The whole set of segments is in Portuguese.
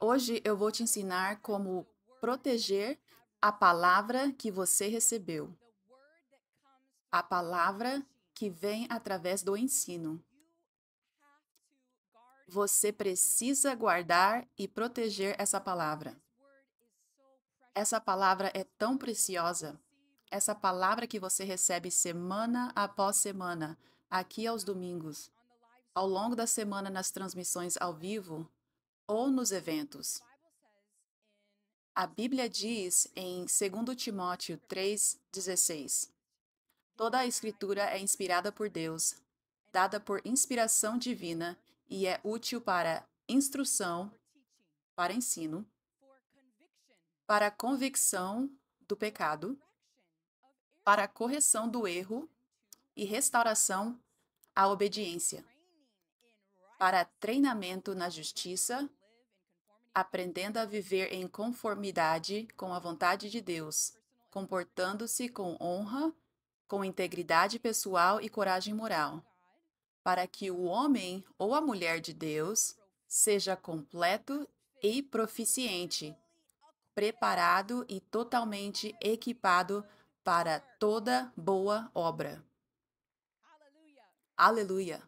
Hoje eu vou te ensinar como proteger a palavra que você recebeu, a palavra que vem através do ensino. Você precisa guardar e proteger essa palavra. Essa palavra é tão preciosa. Essa palavra que você recebe semana após semana, aqui aos domingos, ao longo da semana nas transmissões ao vivo ou nos eventos. A Bíblia diz em 2 Timóteo 3,16: toda a Escritura é inspirada por Deus, dada por inspiração divina e é útil para instrução, para ensino, para convicção do pecado, para correção do erro e restauração à obediência, para treinamento na justiça, aprendendo a viver em conformidade com a vontade de Deus, comportando-se com honra, com integridade pessoal e coragem moral, para que o homem ou a mulher de Deus seja completo e proficiente, preparado e totalmente equipado para toda boa obra. Aleluia!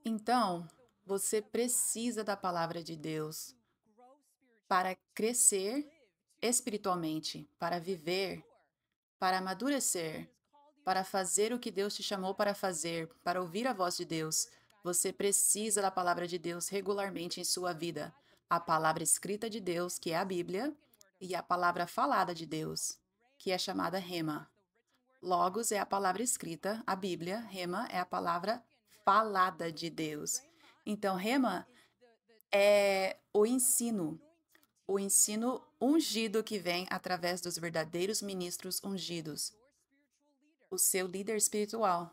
Então, você precisa da palavra de Deus para crescer espiritualmente, para viver, para amadurecer, para fazer o que Deus te chamou para fazer, para ouvir a voz de Deus. Você precisa da palavra de Deus regularmente em sua vida. A palavra escrita de Deus, que é a Bíblia, e a palavra falada de Deus, que é chamada Rema. Logos é a palavra escrita, a Bíblia, Rema é a palavra falada de Deus. Então, Rema é o ensino ungido que vem através dos verdadeiros ministros ungidos, o seu líder espiritual.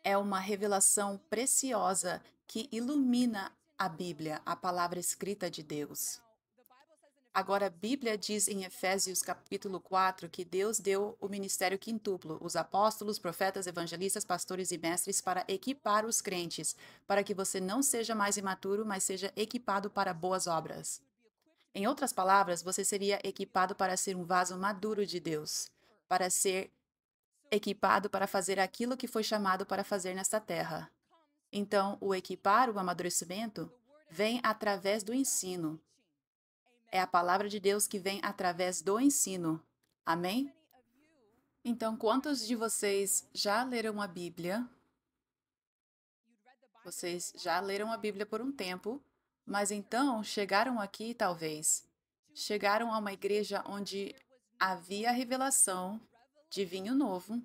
É uma revelação preciosa que ilumina a Bíblia, a palavra escrita de Deus. Agora, a Bíblia diz em Efésios capítulo 4 que Deus deu o ministério quintuplo, os apóstolos, profetas, evangelistas, pastores e mestres para equipar os crentes, para que você não seja mais imaturo, mas seja equipado para boas obras. Em outras palavras, você seria equipado para ser um vaso maduro de Deus, para ser equipado para fazer aquilo que foi chamado para fazer nesta terra. Então, o equipar, o amadurecimento, vem através do ensino. É a palavra de Deus que vem através do ensino. Amém? Então, quantos de vocês já leram a Bíblia? Vocês já leram a Bíblia por um tempo, mas então chegaram aqui, talvez. Chegaram a uma igreja onde havia a revelação de vinho novo,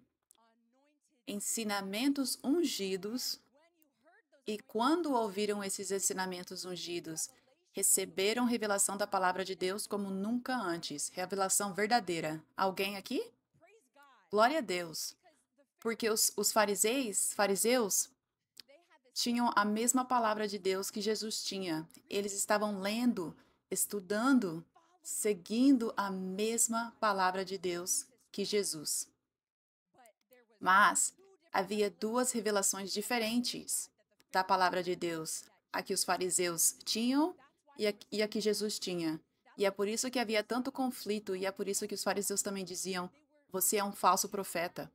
ensinamentos ungidos, e quando ouviram esses ensinamentos ungidos, receberam revelação da palavra de Deus como nunca antes, revelação verdadeira. Alguém aqui? Glória a Deus. Porque os fariseus tinham a mesma palavra de Deus que Jesus tinha. Eles estavam lendo, estudando, seguindo a mesma palavra de Deus que Jesus. Mas havia duas revelações diferentes da palavra de Deus, a que os fariseus tinham e a que Jesus tinha. E é por isso que havia tanto conflito, e é por isso que os fariseus também diziam: você é um falso profeta.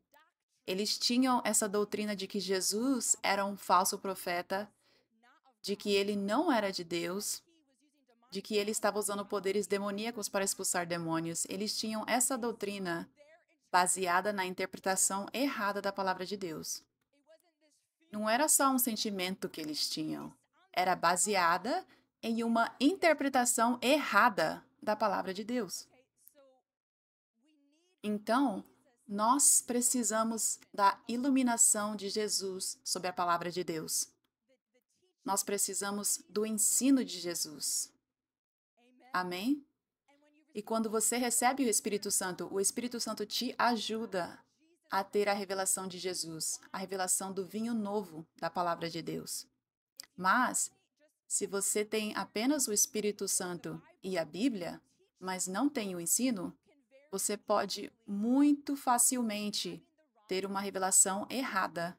Eles tinham essa doutrina de que Jesus era um falso profeta, de que ele não era de Deus, de que ele estava usando poderes demoníacos para expulsar demônios. Eles tinham essa doutrina baseada na interpretação errada da palavra de Deus. Não era só um sentimento que eles tinham, era baseada em uma interpretação errada da palavra de Deus. Então, nós precisamos da iluminação de Jesus sobre a palavra de Deus. Nós precisamos do ensino de Jesus. Amém? E quando você recebe o Espírito Santo te ajuda a ter a revelação de Jesus, a revelação do vinho novo da palavra de Deus. Mas, se você tem apenas o Espírito Santo e a Bíblia, mas não tem o ensino, você pode muito facilmente ter uma revelação errada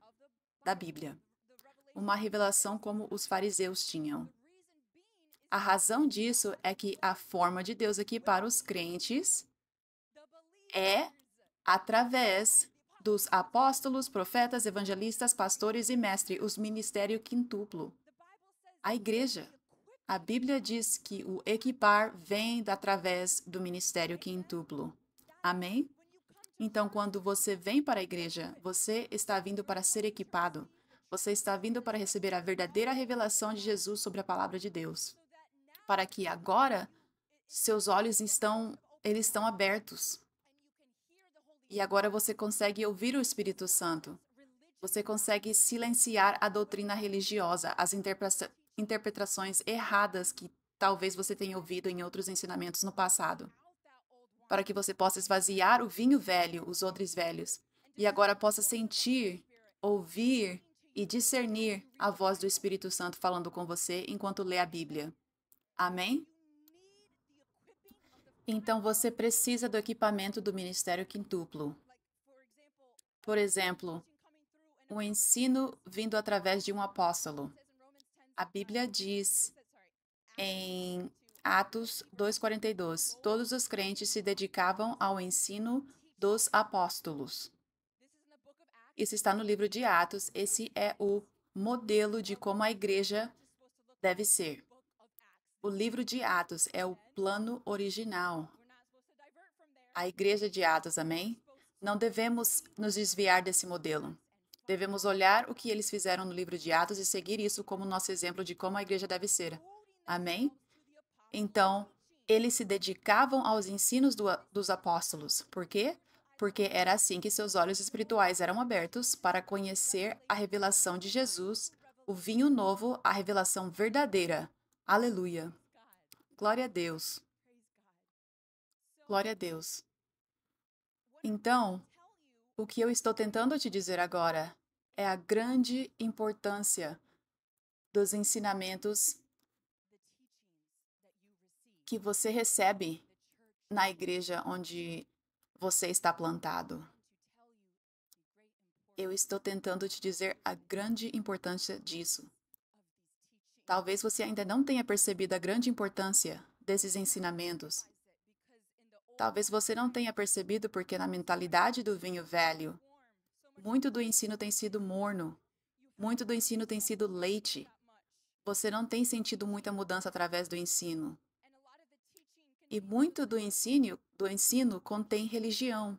da Bíblia. Uma revelação como os fariseus tinham. A razão disso é que a forma de Deus aqui para os crentes é através dos apóstolos, profetas, evangelistas, pastores e mestres, os ministérios quintuplo. A igreja. A Bíblia diz que o equipar vem através do ministério quintuplo. Amém? Então, quando você vem para a igreja, você está vindo para ser equipado. Você está vindo para receber a verdadeira revelação de Jesus sobre a palavra de Deus. Para que agora seus olhos estão abertos. E agora você consegue ouvir o Espírito Santo. Você consegue silenciar a doutrina religiosa, as interpretações erradas que talvez você tenha ouvido em outros ensinamentos no passado, para que você possa esvaziar o vinho velho, os odres velhos, e agora possa sentir, ouvir e discernir a voz do Espírito Santo falando com você enquanto lê a Bíblia. Amém? Então você precisa do equipamento do ministério quintuplo. Por exemplo, o ensino vindo através de um apóstolo. A Bíblia diz em Atos 2:42, todos os crentes se dedicavam ao ensino dos apóstolos. Isso está no livro de Atos. Esse é o modelo de como a igreja deve ser. O livro de Atos é o plano original. A igreja de Atos, amém? Não devemos nos desviar desse modelo. Devemos olhar o que eles fizeram no livro de Atos e seguir isso como nosso exemplo de como a igreja deve ser. Amém? Então, eles se dedicavam aos ensinos dos apóstolos. Por quê? Porque era assim que seus olhos espirituais eram abertos para conhecer a revelação de Jesus, o vinho novo, a revelação verdadeira. Aleluia. Glória a Deus. Glória a Deus. Então, o que eu estou tentando te dizer agora é a grande importância dos ensinamentos que você recebe na igreja onde você está plantado. Eu estou tentando te dizer a grande importância disso. Talvez você ainda não tenha percebido a grande importância desses ensinamentos. Talvez você não tenha percebido porque na mentalidade do vinho velho, muito do ensino tem sido morno, muito do ensino tem sido leite. Você não tem sentido muita mudança através do ensino. E muito do ensino contém religião.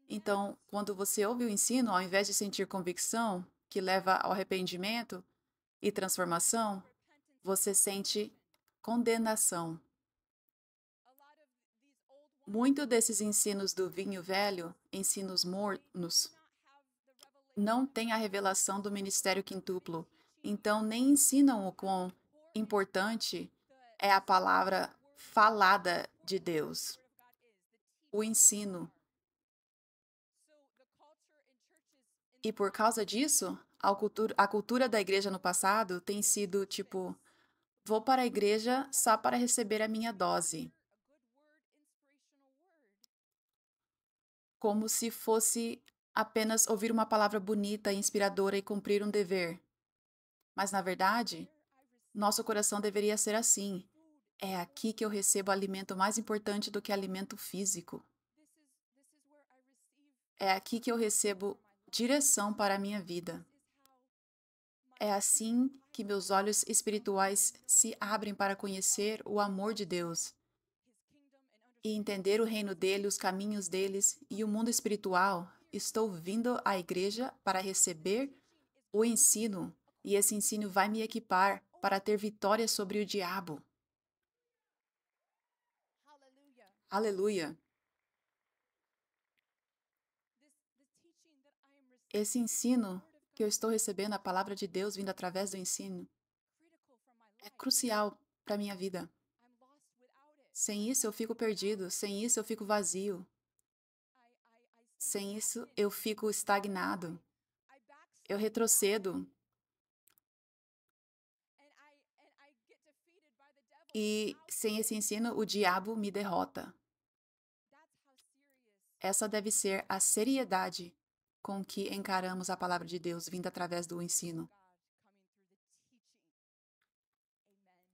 Então, quando você ouve o ensino, ao invés de sentir convicção, que leva ao arrependimento e transformação, você sente condenação. Muito desses ensinos do vinho velho, ensinos mornos, não têm a revelação do ministério quintuplo. Então, nem ensinam o quão importante é a palavra falada de Deus. O ensino. E por causa disso, a cultura da igreja no passado tem sido tipo: vou para a igreja só para receber a minha dose. Como se fosse apenas ouvir uma palavra bonita, inspiradora e cumprir um dever. Mas, na verdade, nosso coração deveria ser assim. É aqui que eu recebo alimento mais importante do que alimento físico. É aqui que eu recebo direção para a minha vida. É assim que meus olhos espirituais se abrem para conhecer o amor de Deus e entender o reino dele, os caminhos deles e o mundo espiritual. Estou vindo à igreja para receber o ensino, e esse ensino vai me equipar para ter vitória sobre o diabo. Aleluia! Esse ensino que eu estou recebendo, a palavra de Deus vindo através do ensino, é crucial para a minha vida. Sem isso, eu fico perdido. Sem isso, eu fico vazio. Sem isso, eu fico estagnado. Eu retrocedo. E sem esse ensino, o diabo me derrota. Essa deve ser a seriedade com que encaramos a palavra de Deus vinda através do ensino.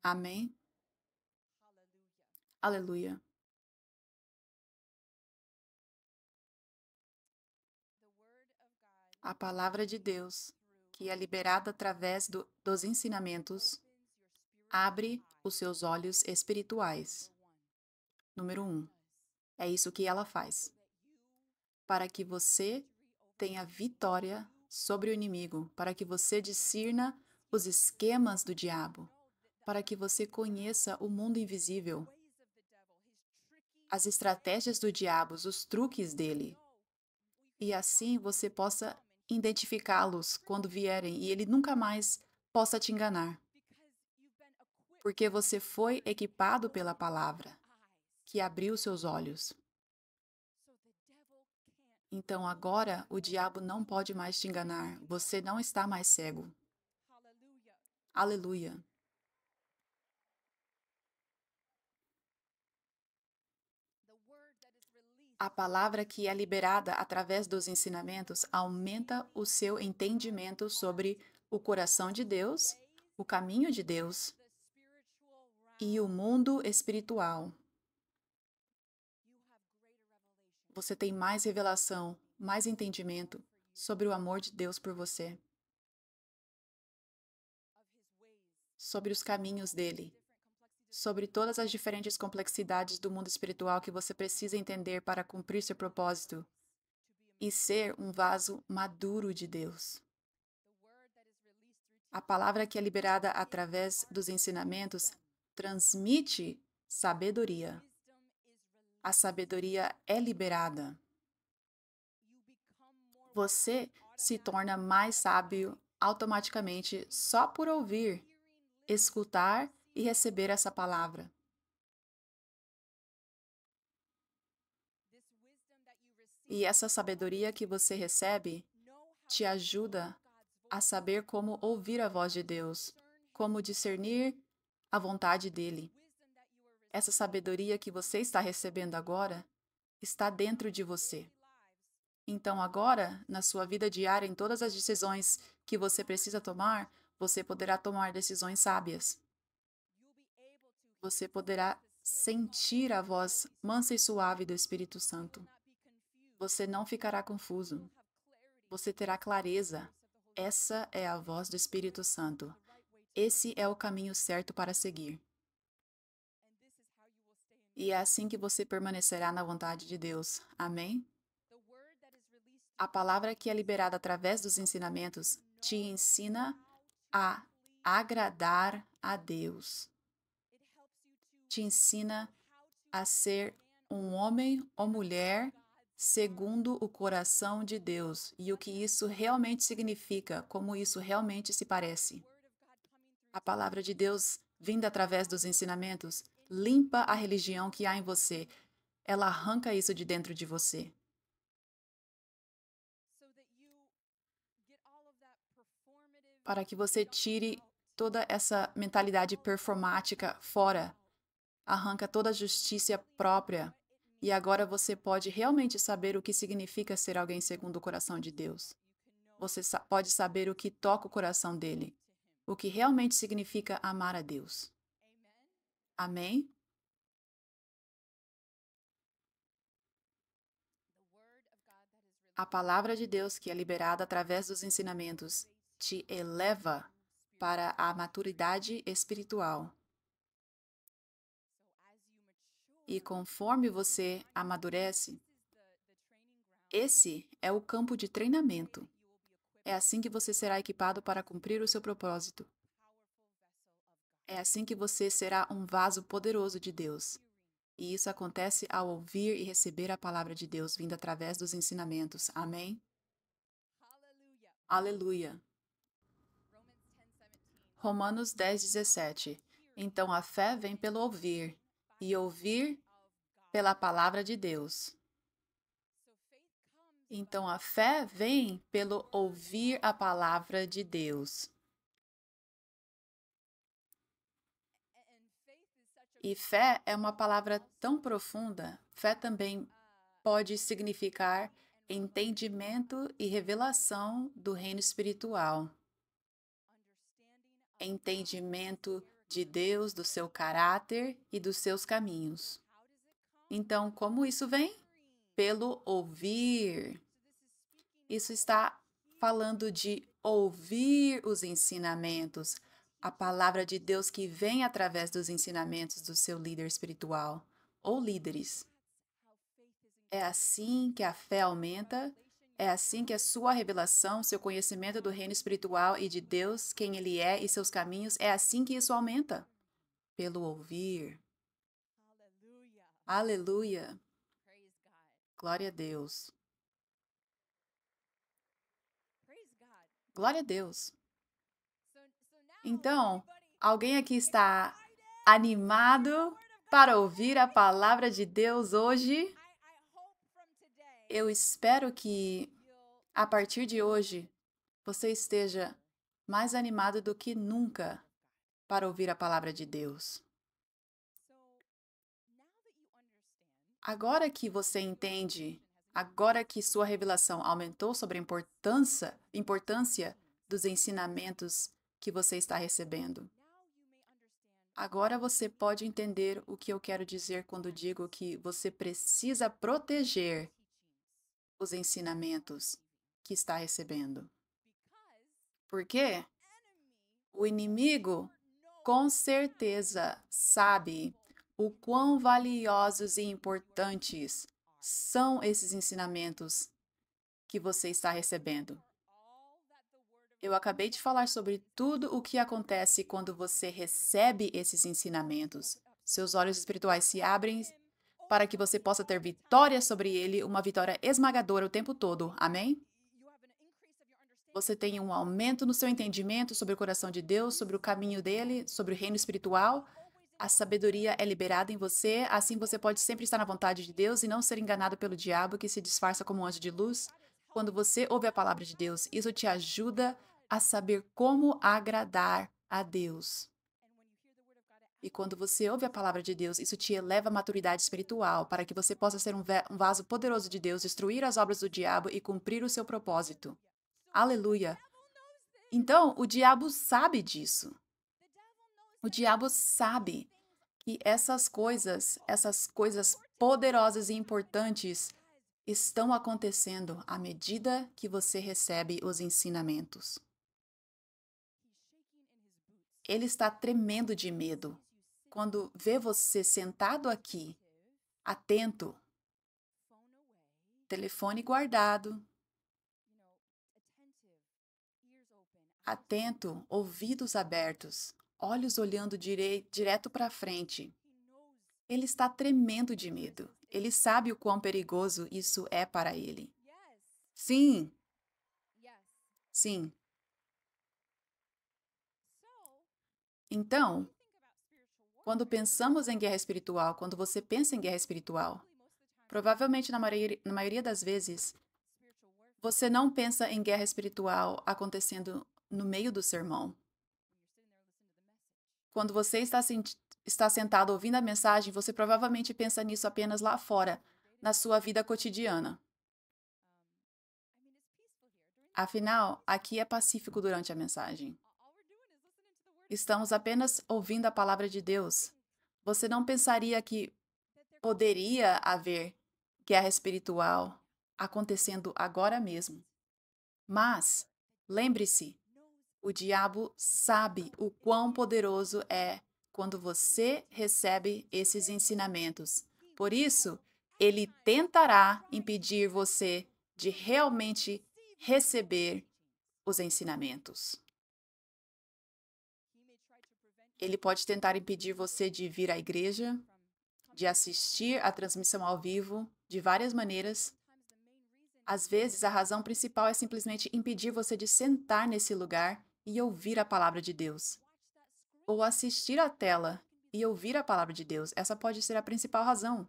Amém? Aleluia. A palavra de Deus, que é liberada através dos ensinamentos, abre os seus olhos espirituais. Número 1. É isso que ela faz. Para que você tenha vitória sobre o inimigo, para que você discirna os esquemas do diabo, para que você conheça o mundo invisível, as estratégias do diabo, os truques dele. E assim você possa identificá-los quando vierem e ele nunca mais possa te enganar. Porque você foi equipado pela palavra, que abriu seus olhos. Então agora o diabo não pode mais te enganar. Você não está mais cego. Aleluia. A palavra que é liberada através dos ensinamentos aumenta o seu entendimento sobre o coração de Deus, o caminho de Deus e o mundo espiritual. Você tem mais revelação, mais entendimento sobre o amor de Deus por você, sobre os caminhos dele, sobre todas as diferentes complexidades do mundo espiritual que você precisa entender para cumprir seu propósito e ser um vaso maduro de Deus. A palavra que é liberada através dos ensinamentos transmite sabedoria. A sabedoria é liberada. Você se torna mais sábio automaticamente só por ouvir, escutar e receber essa palavra. E essa sabedoria que você recebe te ajuda a saber como ouvir a voz de Deus, como discernir a vontade dele. Essa sabedoria que você está recebendo agora está dentro de você. Então, agora, na sua vida diária, em todas as decisões que você precisa tomar, você poderá tomar decisões sábias. Você poderá sentir a voz mansa e suave do Espírito Santo. Você não ficará confuso. Você terá clareza. Essa é a voz do Espírito Santo. Esse é o caminho certo para seguir. E é assim que você permanecerá na vontade de Deus. Amém? A palavra que é liberada através dos ensinamentos te ensina a agradar a Deus. Te ensina a ser um homem ou mulher segundo o coração de Deus e o que isso realmente significa, como isso realmente se parece. A palavra de Deus, vinda através dos ensinamentos, limpa a religião que há em você. Ela arranca isso de dentro de você. Para que você tire toda essa mentalidade performática fora. Arranca toda a justiça própria. E agora você pode realmente saber o que significa ser alguém segundo o coração de Deus. Você pode saber o que toca o coração dele. O que realmente significa amar a Deus. Amém? A palavra de Deus que é liberada através dos ensinamentos te eleva para a maturidade espiritual. E conforme você amadurece, esse é o campo de treinamento. É assim que você será equipado para cumprir o seu propósito. É assim que você será um vaso poderoso de Deus. E isso acontece ao ouvir e receber a palavra de Deus vinda através dos ensinamentos. Amém? Aleluia. Romanos 10:17. Então a fé vem pelo ouvir, e ouvir pela palavra de Deus. Então a fé vem pelo ouvir a palavra de Deus. E fé é uma palavra tão profunda. Fé também pode significar Entendimento e revelação do reino espiritual. Entendimento de Deus, do seu caráter e dos seus caminhos. Então, como isso vem? Pelo ouvir. Isso está falando de ouvir os ensinamentos, a palavra de Deus que vem através dos ensinamentos do seu líder espiritual ou líderes. É assim que a fé aumenta, é assim que a sua revelação, seu conhecimento do reino espiritual e de Deus, quem Ele é e seus caminhos, é assim que isso aumenta. Pelo ouvir. Aleluia. Glória a Deus. Glória a Deus. Então, alguém aqui está animado para ouvir a palavra de Deus hoje? Eu espero que, a partir de hoje, você esteja mais animado do que nunca para ouvir a palavra de Deus. Agora que você entende, agora que sua revelação aumentou sobre a importância dos ensinamentos que você está recebendo. Agora você pode entender o que eu quero dizer quando digo que você precisa proteger os ensinamentos que está recebendo. Por quê? O inimigo, com certeza, sabe o quão valiosos e importantes são esses ensinamentos que você está recebendo. Eu acabei de falar sobre tudo o que acontece quando você recebe esses ensinamentos. Seus olhos espirituais se abrem para que você possa ter vitória sobre ele, uma vitória esmagadora o tempo todo. Amém? Você tem um aumento no seu entendimento sobre o coração de Deus, sobre o caminho dele, sobre o reino espiritual. A sabedoria é liberada em você, assim você pode sempre estar na vontade de Deus e não ser enganado pelo diabo que se disfarça como um anjo de luz. Quando você ouve a palavra de Deus, isso te ajuda a saber como agradar a Deus. E quando você ouve a palavra de Deus, isso te eleva à maturidade espiritual, para que você possa ser um vaso poderoso de Deus, destruir as obras do diabo e cumprir o seu propósito. Aleluia! Então, o diabo sabe disso. O diabo sabe que essas coisas poderosas e importantes, estão acontecendo à medida que você recebe os ensinamentos. Ele está tremendo de medo quando vê você sentado aqui, atento, telefone guardado, atento, ouvidos abertos, olhos olhando direto para frente. Ele está tremendo de medo. Ele sabe o quão perigoso isso é para ele. Sim, sim. Então, quando pensamos em guerra espiritual, quando você pensa em guerra espiritual, provavelmente na maioria das vezes, você não pensa em guerra espiritual acontecendo no meio do sermão. Quando você está sentado ouvindo a mensagem, você provavelmente pensa nisso apenas lá fora, na sua vida cotidiana. Afinal, aqui é pacífico durante a mensagem. Estamos apenas ouvindo a palavra de Deus. Você não pensaria que poderia haver guerra espiritual acontecendo agora mesmo. Mas, lembre-se, o diabo sabe o quão poderoso é quando você recebe esses ensinamentos. Por isso, ele tentará impedir você de realmente receber os ensinamentos. Ele pode tentar impedir você de vir à igreja, de assistir à transmissão ao vivo, de várias maneiras. Às vezes, a razão principal é simplesmente impedir você de sentar nesse lugar e ouvir a palavra de Deus. Ou assistir à tela e ouvir a palavra de Deus. Essa pode ser a principal razão.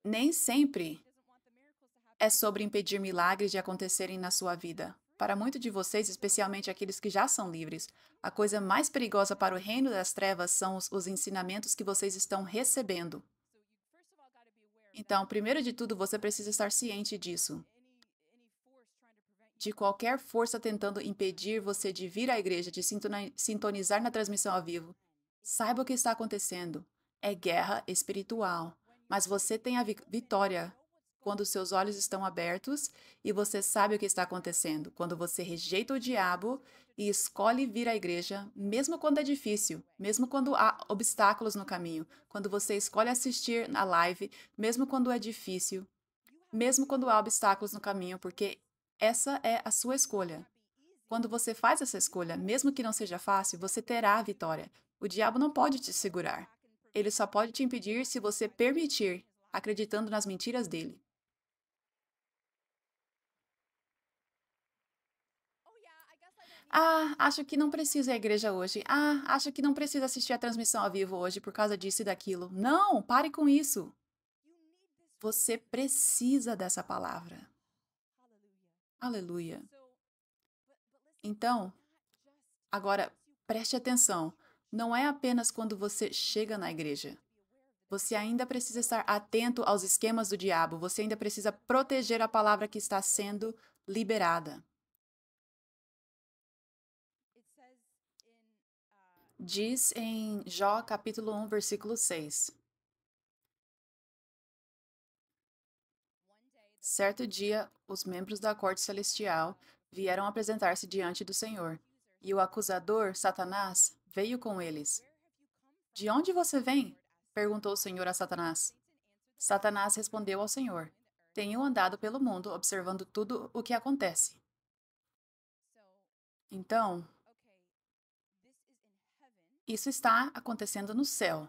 Nem sempre é sobre impedir milagres de acontecerem na sua vida. Para muitos de vocês, especialmente aqueles que já são livres, a coisa mais perigosa para o reino das trevas são os ensinamentos que vocês estão recebendo. Então, primeiro de tudo, você precisa estar ciente disso. De qualquer força tentando impedir você de vir à igreja, de sintonizar na transmissão ao vivo. Saiba o que está acontecendo. É guerra espiritual. Mas você tem a vitória quando seus olhos estão abertos e você sabe o que está acontecendo. Quando você rejeita o diabo e escolhe vir à igreja, mesmo quando é difícil, mesmo quando há obstáculos no caminho, quando você escolhe assistir a live, mesmo quando é difícil, mesmo quando há obstáculos no caminho, porque essa é a sua escolha. Quando você faz essa escolha, mesmo que não seja fácil, você terá a vitória. O diabo não pode te segurar. Ele só pode te impedir se você permitir, acreditando nas mentiras dele. Ah, acho que não precisa ir à igreja hoje. Ah, acho que não precisa assistir a transmissão ao vivo hoje por causa disso e daquilo. Não, pare com isso. Você precisa dessa palavra. Aleluia. Então, agora preste atenção. Não é apenas quando você chega na igreja. Você ainda precisa estar atento aos esquemas do diabo. Você ainda precisa proteger a palavra que está sendo liberada. Diz em Jó capítulo 1, versículo 6. Certo dia, os membros da corte celestial vieram apresentar-se diante do Senhor, e o acusador, Satanás, veio com eles. De onde você vem? Perguntou o Senhor a Satanás. Satanás respondeu ao Senhor: Tenho andado pelo mundo observando tudo o que acontece. Então, isso está acontecendo no céu.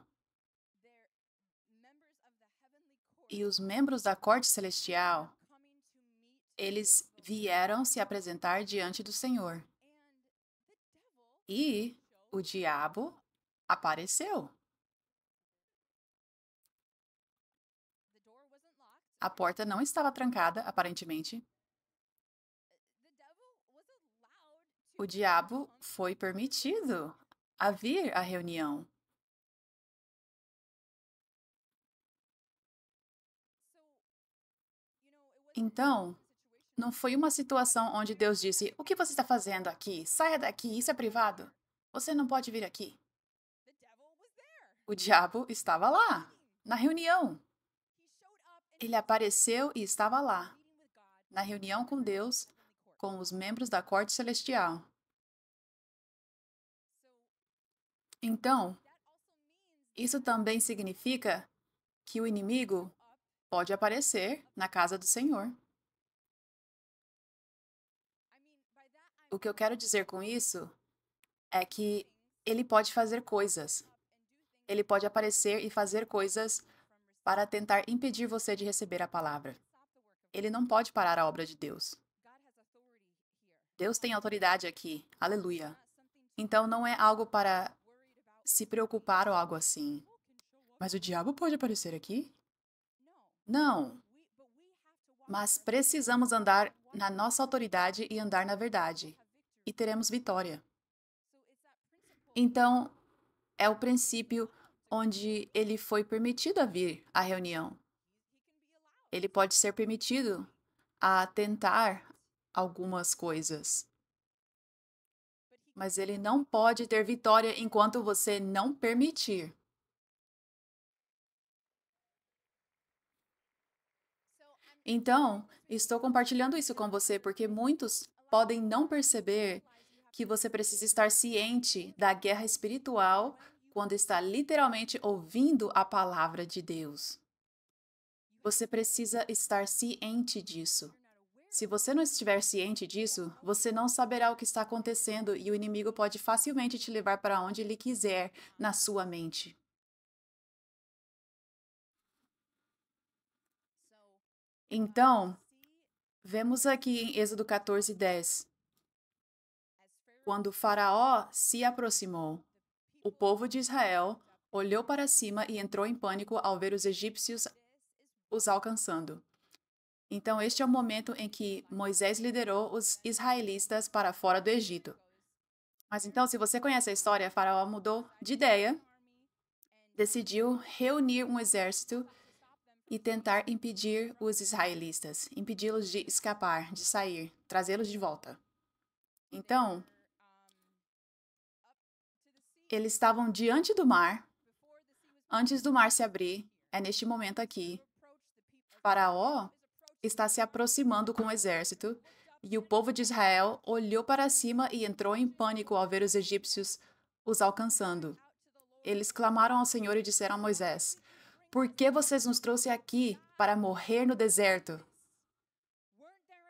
E os membros da corte celestial, eles vieram se apresentar diante do Senhor. E o diabo apareceu. A porta não estava trancada, aparentemente. O diabo foi permitido a vir à reunião. Então, não foi uma situação onde Deus disse: O que você está fazendo aqui? Saia daqui, isso é privado. Você não pode vir aqui. O diabo estava lá, na reunião. Ele apareceu e estava lá, na reunião com Deus, com os membros da corte celestial. Então, isso também significa que o inimigo pode aparecer na casa do Senhor. O que eu quero dizer com isso é que ele pode fazer coisas. Ele pode aparecer e fazer coisas para tentar impedir você de receber a palavra. Ele não pode parar a obra de Deus. Deus tem autoridade aqui. Aleluia. Então não é algo para se preocupar ou algo assim. Mas o diabo pode aparecer aqui? Não. Mas precisamos andar na nossa autoridade e andar na verdade. E teremos vitória. Então, é o princípio onde ele foi permitido a vir à reunião. Ele pode ser permitido a tentar algumas coisas. Mas ele não pode ter vitória enquanto você não permitir. Então, estou compartilhando isso com você porque muitos podem não perceber que você precisa estar ciente da guerra espiritual quando está literalmente ouvindo a palavra de Deus. Você precisa estar ciente disso. Se você não estiver ciente disso, você não saberá o que está acontecendo e o inimigo pode facilmente te levar para onde ele quiser na sua mente. Então, vemos aqui em Êxodo 14:10. Quando Faraó se aproximou, o povo de Israel olhou para cima e entrou em pânico ao ver os egípcios os alcançando. Então, este é o momento em que Moisés liderou os israelitas para fora do Egito. Mas então, se você conhece a história, Faraó mudou de ideia, decidiu reunir um exército e tentar impedir os israelitas, impedi-los de escapar, de sair, trazê-los de volta. Então, eles estavam diante do mar, antes do mar se abrir, é neste momento aqui. Faraó está se aproximando com o exército, e o povo de Israel olhou para cima e entrou em pânico ao ver os egípcios os alcançando. Eles clamaram ao Senhor e disseram a Moisés: Por que vocês nos trouxe aqui para morrer no deserto?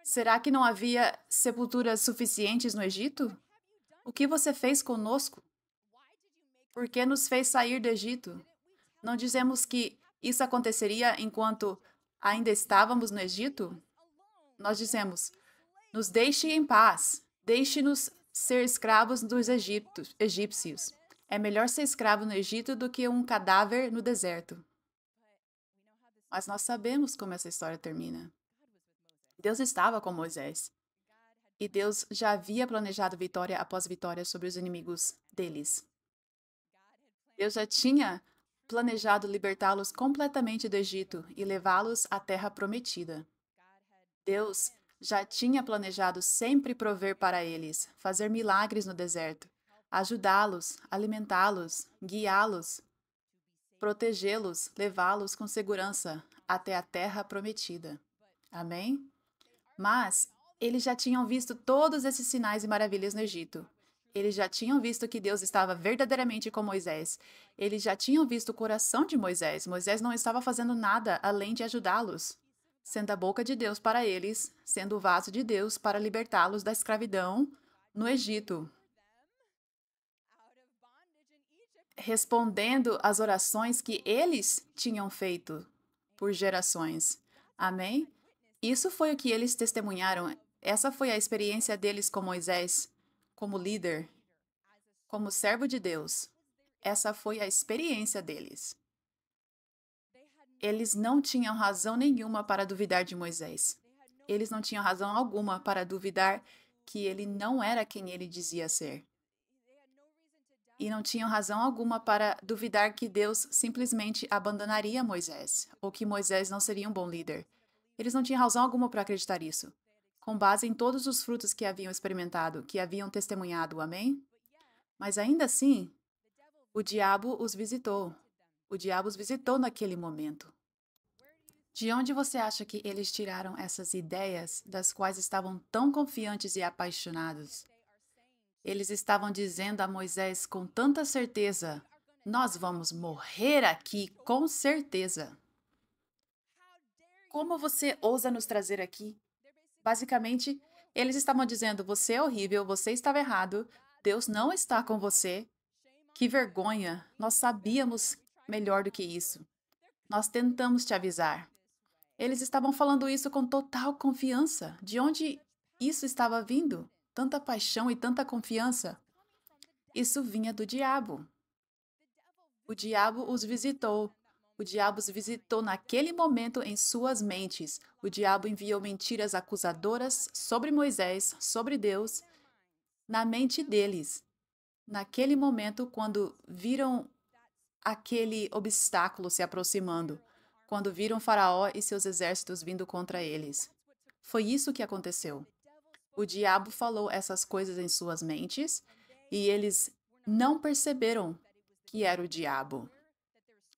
Será que não havia sepulturas suficientes no Egito? O que você fez conosco? Por que nos fez sair do Egito? Não dizemos que isso aconteceria enquanto ainda estávamos no Egito? Nós dizemos: Nos deixe em paz, deixe-nos ser escravos dos egípcios. É melhor ser escravo no Egito do que um cadáver no deserto. Mas nós sabemos como essa história termina. Deus estava com Moisés. E Deus já havia planejado vitória após vitória sobre os inimigos deles. Deus já tinha planejado libertá-los completamente do Egito e levá-los à terra prometida. Deus já tinha planejado sempre prover para eles, fazer milagres no deserto, ajudá-los, alimentá-los, guiá-los, protegê-los, levá-los com segurança até a terra prometida. Amém? Mas eles já tinham visto todos esses sinais e maravilhas no Egito. Eles já tinham visto que Deus estava verdadeiramente com Moisés. Eles já tinham visto o coração de Moisés. Moisés não estava fazendo nada além de ajudá-los, sendo a boca de Deus para eles, sendo o vaso de Deus para libertá-los da escravidão no Egito, respondendo às orações que eles tinham feito por gerações. Amém? Isso foi o que eles testemunharam. Essa foi a experiência deles com Moisés, como líder, como servo de Deus. Essa foi a experiência deles. Eles não tinham razão nenhuma para duvidar de Moisés. Eles não tinham razão alguma para duvidar que ele não era quem ele dizia ser. E não tinham razão alguma para duvidar que Deus simplesmente abandonaria Moisés, ou que Moisés não seria um bom líder. Eles não tinham razão alguma para acreditar nisso, com base em todos os frutos que haviam experimentado, que haviam testemunhado. Amém? Mas ainda assim, o diabo os visitou. O diabo os visitou naquele momento. De onde você acha que eles tiraram essas ideias das quais estavam tão confiantes e apaixonados? Eles estavam dizendo a Moisés com tanta certeza: Nós vamos morrer aqui com certeza. Como você ousa nos trazer aqui? Basicamente, eles estavam dizendo: Você é horrível, você estava errado, Deus não está com você. Que vergonha! Nós sabíamos melhor do que isso. Nós tentamos te avisar. Eles estavam falando isso com total confiança. De onde isso estava vindo? Tanta paixão e tanta confiança. Isso vinha do diabo. O diabo os visitou. O diabo os visitou naquele momento em suas mentes. O diabo enviou mentiras acusadoras sobre Moisés, sobre Deus, na mente deles. Naquele momento, quando viram aquele obstáculo se aproximando, quando viram Faraó e seus exércitos vindo contra eles. Foi isso que aconteceu. O diabo falou essas coisas em suas mentes e eles não perceberam que era o diabo.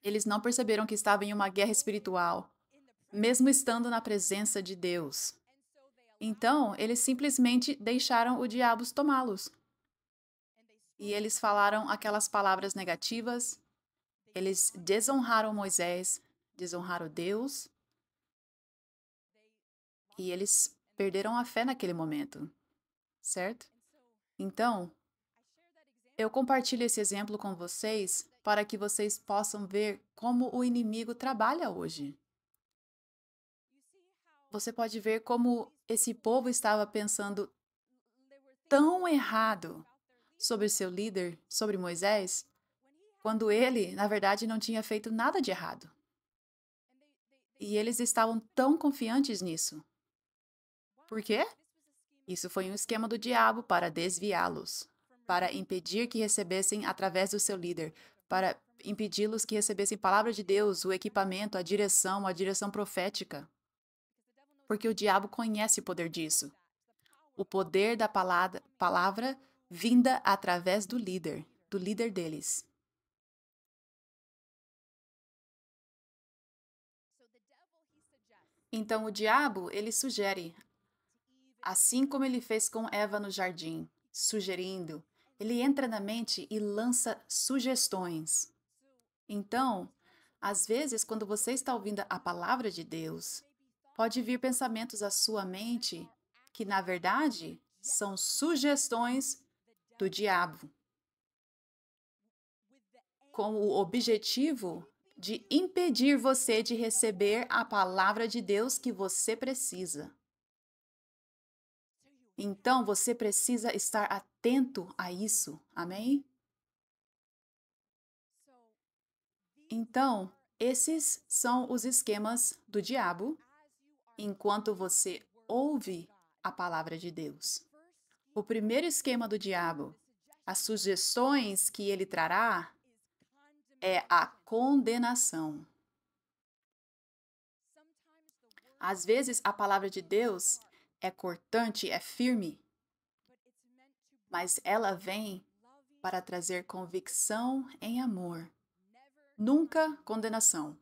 Eles não perceberam que estavam em uma guerra espiritual, mesmo estando na presença de Deus. Então, eles simplesmente deixaram o diabo tomá-los. E eles falaram aquelas palavras negativas. Eles desonraram Moisés, desonraram Deus. E eles perderam a fé naquele momento, certo? Então, eu compartilho esse exemplo com vocês para que vocês possam ver como o inimigo trabalha hoje. Você pode ver como esse povo estava pensando tão errado sobre seu líder, sobre Moisés, quando ele, na verdade, não tinha feito nada de errado. E eles estavam tão confiantes nisso. Por quê? Isso foi um esquema do diabo para desviá-los, para impedir que recebessem através do seu líder, para impedi-los que recebessem palavra de Deus, o equipamento, a direção profética. Porque o diabo conhece o poder disso. O poder da palavra vinda através do líder deles. Então o diabo, ele sugere, assim como ele fez com Eva no jardim, sugerindo, ele entra na mente e lança sugestões. Então, às vezes, quando você está ouvindo a palavra de Deus, pode vir pensamentos à sua mente que, na verdade, são sugestões do diabo, com o objetivo de impedir você de receber a palavra de Deus que você precisa. Então, você precisa estar atento a isso. Amém? Então, esses são os esquemas do diabo enquanto você ouve a palavra de Deus. O primeiro esquema do diabo, as sugestões que ele trará, é a condenação. Às vezes, a palavra de Deus é cortante, é firme, mas ela vem para trazer convicção em amor, nunca condenação.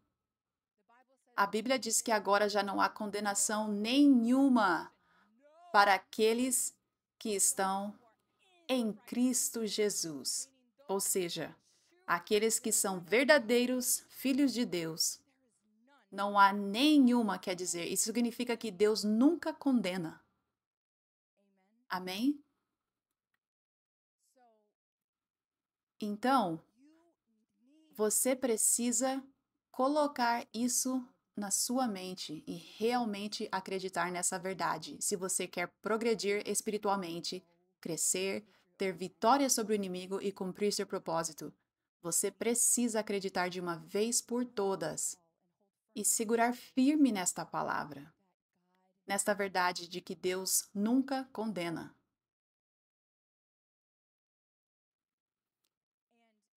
A Bíblia diz que agora já não há condenação nenhuma para aqueles que estão em Cristo Jesus, ou seja, aqueles que são verdadeiros filhos de Deus. Não há nenhuma, quer dizer, isso significa que Deus nunca condena. Amém? Então, você precisa colocar isso na sua mente e realmente acreditar nessa verdade. Se você quer progredir espiritualmente, crescer, ter vitória sobre o inimigo e cumprir seu propósito, você precisa acreditar de uma vez por todas e segurar firme nesta palavra, nesta verdade de que Deus nunca condena.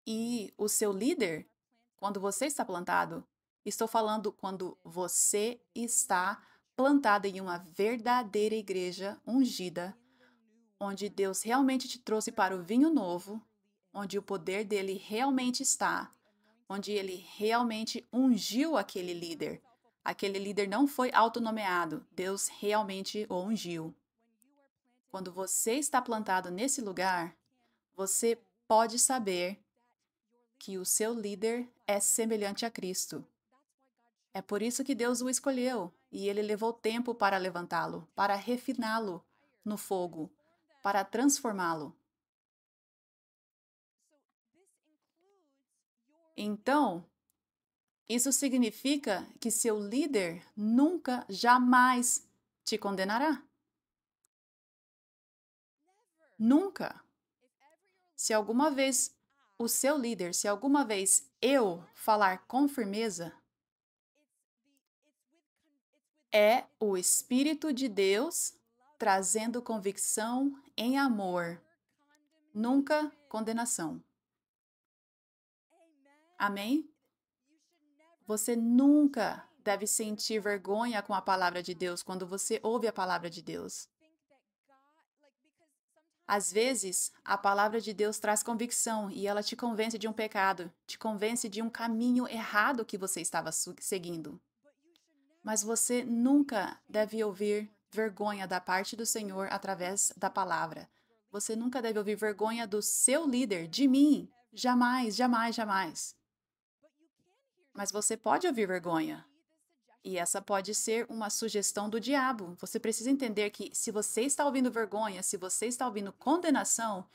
E o seu líder, quando você está plantado, estou falando quando você está plantado em uma verdadeira igreja ungida, onde Deus realmente te trouxe para o vinho novo, onde o poder dele realmente está, onde ele realmente ungiu aquele líder. Aquele líder não foi autonomeado, Deus realmente o ungiu. Quando você está plantado nesse lugar, você pode saber que o seu líder é semelhante a Cristo. É por isso que Deus o escolheu e ele levou tempo para levantá-lo, para refiná-lo no fogo, para transformá-lo. Então, isso significa que seu líder nunca, jamais te condenará. Nunca. Se alguma vez o seu líder, se alguma vez eu falar com firmeza, é o Espírito de Deus trazendo convicção em amor, nunca condenação. Amém? Você nunca deve sentir vergonha com a palavra de Deus quando você ouve a palavra de Deus. Às vezes, a palavra de Deus traz convicção e ela te convence de um pecado, te convence de um caminho errado que você estava seguindo. Mas você nunca deve ouvir vergonha da parte do Senhor através da palavra. Você nunca deve ouvir vergonha do seu líder, de mim. Jamais, jamais, jamais. Mas você pode ouvir vergonha. E essa pode ser uma sugestão do diabo. Você precisa entender que se você está ouvindo vergonha, se você está ouvindo condenação,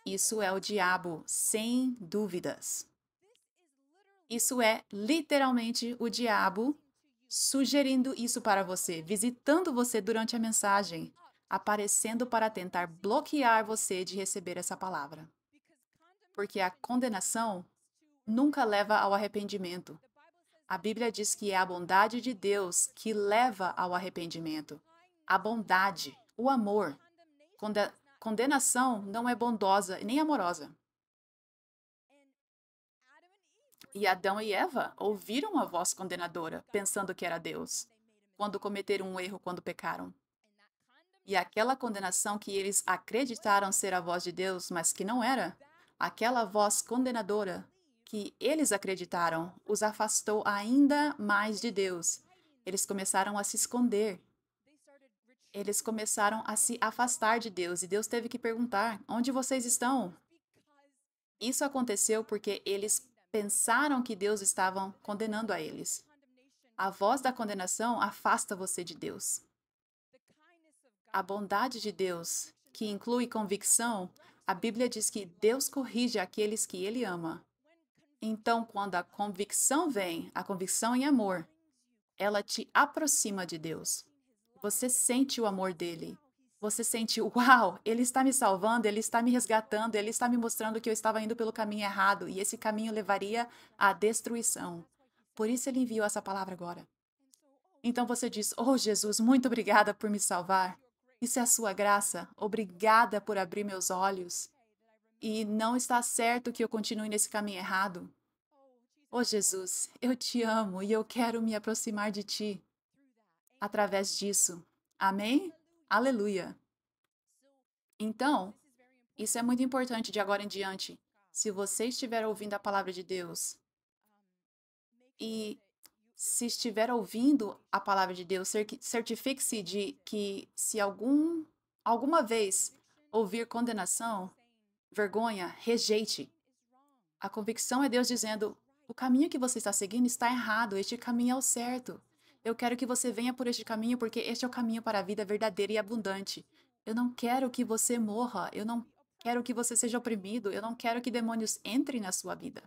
isso é o diabo, sem dúvidas. Isso é literalmente o diabo sugerindo isso para você, visitando você durante a mensagem, aparecendo para tentar bloquear você de receber essa palavra. Porque a condenação nunca leva ao arrependimento. A Bíblia diz que é a bondade de Deus que leva ao arrependimento. A bondade, o amor. Condenação não é bondosa nem amorosa. E Adão e Eva ouviram a voz condenadora, pensando que era Deus, quando cometeram um erro, quando pecaram. E aquela condenação que eles acreditaram ser a voz de Deus, mas que não era, aquela voz condenadora que eles acreditaram, os afastou ainda mais de Deus. Eles começaram a se esconder. Eles começaram a se afastar de Deus e Deus teve que perguntar: onde vocês estão? Isso aconteceu porque eles pensaram que Deus estava condenando a eles. A voz da condenação afasta você de Deus. A bondade de Deus, que inclui convicção, a Bíblia diz que Deus corrige aqueles que Ele ama. Então, quando a convicção vem, a convicção em amor, ela te aproxima de Deus. Você sente o amor dele. Você sente, uau, ele está me salvando, ele está me resgatando, ele está me mostrando que eu estava indo pelo caminho errado e esse caminho levaria à destruição. Por isso ele enviou essa palavra agora. Então você diz: oh Jesus, muito obrigada por me salvar. Isso é a sua graça. Obrigada por abrir meus olhos. E não está certo que eu continue nesse caminho errado. Oh Jesus, eu te amo e eu quero me aproximar de ti através disso. Amém? Aleluia. Então, isso é muito importante de agora em diante. Se você estiver ouvindo a palavra de Deus e se estiver ouvindo a palavra de Deus, certifique-se de que se alguma vez ouvir condenação, vergonha, rejeite. A convicção é Deus dizendo: o caminho que você está seguindo está errado, este caminho é o certo. Eu quero que você venha por este caminho porque este é o caminho para a vida verdadeira e abundante. Eu não quero que você morra, eu não quero que você seja oprimido, eu não quero que demônios entrem na sua vida.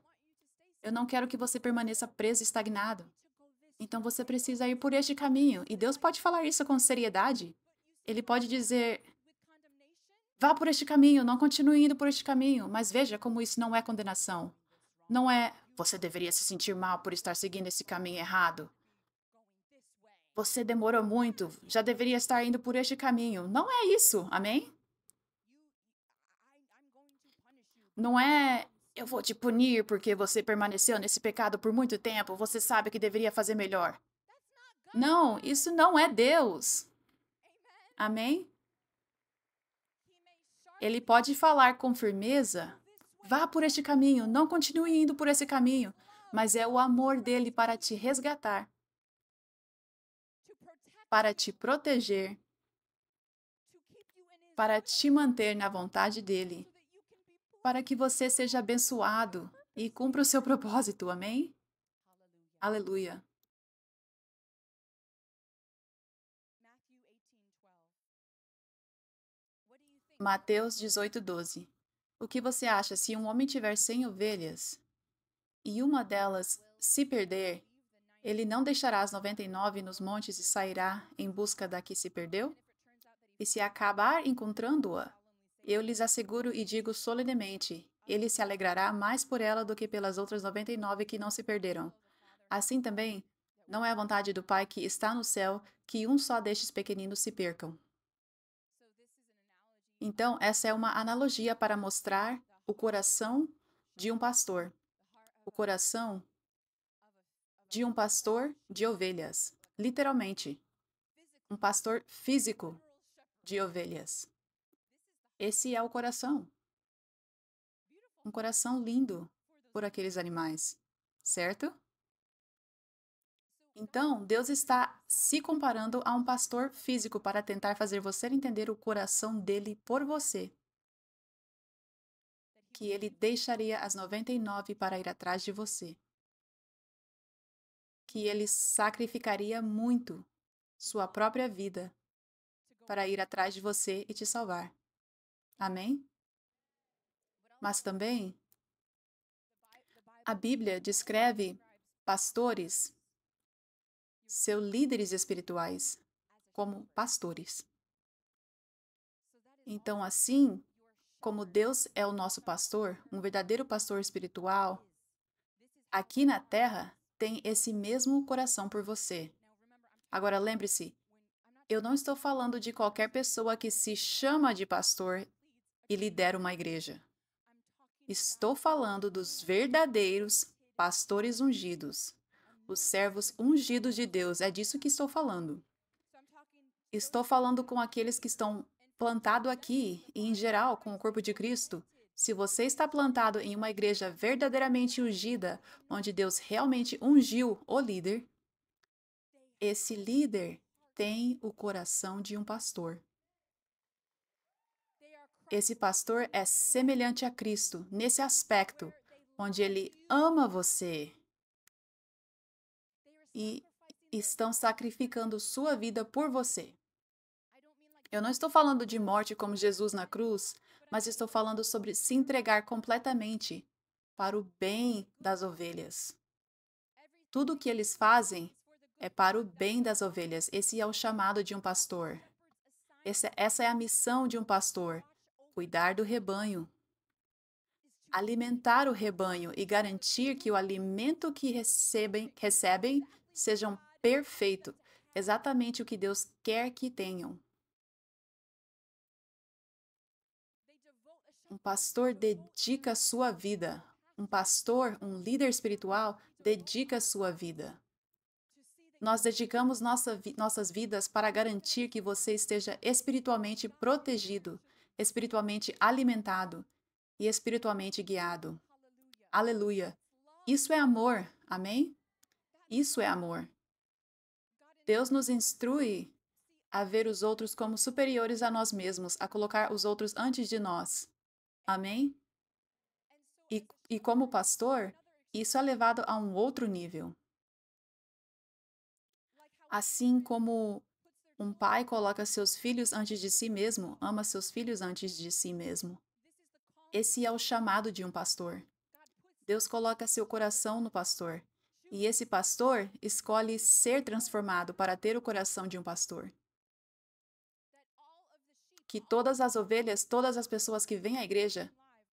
Eu não quero que você permaneça preso e estagnado. Então você precisa ir por este caminho. E Deus pode falar isso com seriedade. Ele pode dizer: vá por este caminho, não continue indo por este caminho. Mas veja como isso não é condenação. Não é: você deveria se sentir mal por estar seguindo esse caminho errado. Você demorou muito, já deveria estar indo por este caminho. Não é isso, amém? Não é: eu vou te punir porque você permaneceu nesse pecado por muito tempo, você sabe que deveria fazer melhor. Não, isso não é Deus. Amém? Ele pode falar com firmeza: vá por este caminho, não continue indo por esse caminho, mas é o amor dele para te resgatar, para te proteger, para te manter na vontade dele, para que você seja abençoado e cumpra o seu propósito. Amém? Aleluia. Mateus 18:12. O que você acha se um homem tiver 100 ovelhas e uma delas se perder, ele não deixará as 99 nos montes e sairá em busca da que se perdeu? E se acabar encontrando-a, eu lhes asseguro e digo solenemente, ele se alegrará mais por ela do que pelas outras 99 que não se perderam. Assim também, não é a vontade do Pai que está no céu que um só destes pequeninos se percam. Então, essa é uma analogia para mostrar o coração de um pastor. O coração de um pastor de ovelhas. Literalmente, um pastor físico de ovelhas. Esse é o coração. Um coração lindo por aqueles animais, certo? Então, Deus está se comparando a um pastor físico para tentar fazer você entender o coração dele por você. Que ele deixaria as 99 para ir atrás de você. Que ele sacrificaria muito sua própria vida para ir atrás de você e te salvar. Amém? Mas também, a Bíblia descreve pastores, seus líderes espirituais, como pastores. Então, assim como Deus é o nosso pastor, um verdadeiro pastor espiritual, aqui na terra tem esse mesmo coração por você. Agora, lembre-se, eu não estou falando de qualquer pessoa que se chama de pastor e lidera uma igreja. Estou falando dos verdadeiros pastores ungidos, os servos ungidos de Deus. É disso que estou falando. Estou falando com aqueles que estão plantados aqui e, em geral, com o corpo de Cristo. Se você está plantado em uma igreja verdadeiramente ungida, onde Deus realmente ungiu o líder, esse líder tem o coração de um pastor. Esse pastor é semelhante a Cristo nesse aspecto, onde ele ama você e estão sacrificando sua vida por você. Eu não estou falando de morte como Jesus na cruz, mas estou falando sobre se entregar completamente para o bem das ovelhas. Tudo o que eles fazem é para o bem das ovelhas. Esse é o chamado de um pastor. Essa é a missão de um pastor: cuidar do rebanho, alimentar o rebanho e garantir que o alimento que recebem sejam perfeito, exatamente o que Deus quer que tenham. Um pastor dedica a sua vida. Um pastor, um líder espiritual, dedica a sua vida. Nós dedicamos nossas vidas para garantir que você esteja espiritualmente protegido, espiritualmente alimentado e espiritualmente guiado. Aleluia! Isso é amor, amém? Isso é amor. Deus nos instrui a ver os outros como superiores a nós mesmos, a colocar os outros antes de nós. Amém? E como pastor, isso é levado a um outro nível. Assim como um pai coloca seus filhos antes de si mesmo, ama seus filhos antes de si mesmo. Esse é o chamado de um pastor. Deus coloca seu coração no pastor. E esse pastor escolhe ser transformado para ter o coração de um pastor. Que todas as ovelhas, todas as pessoas que vêm à igreja,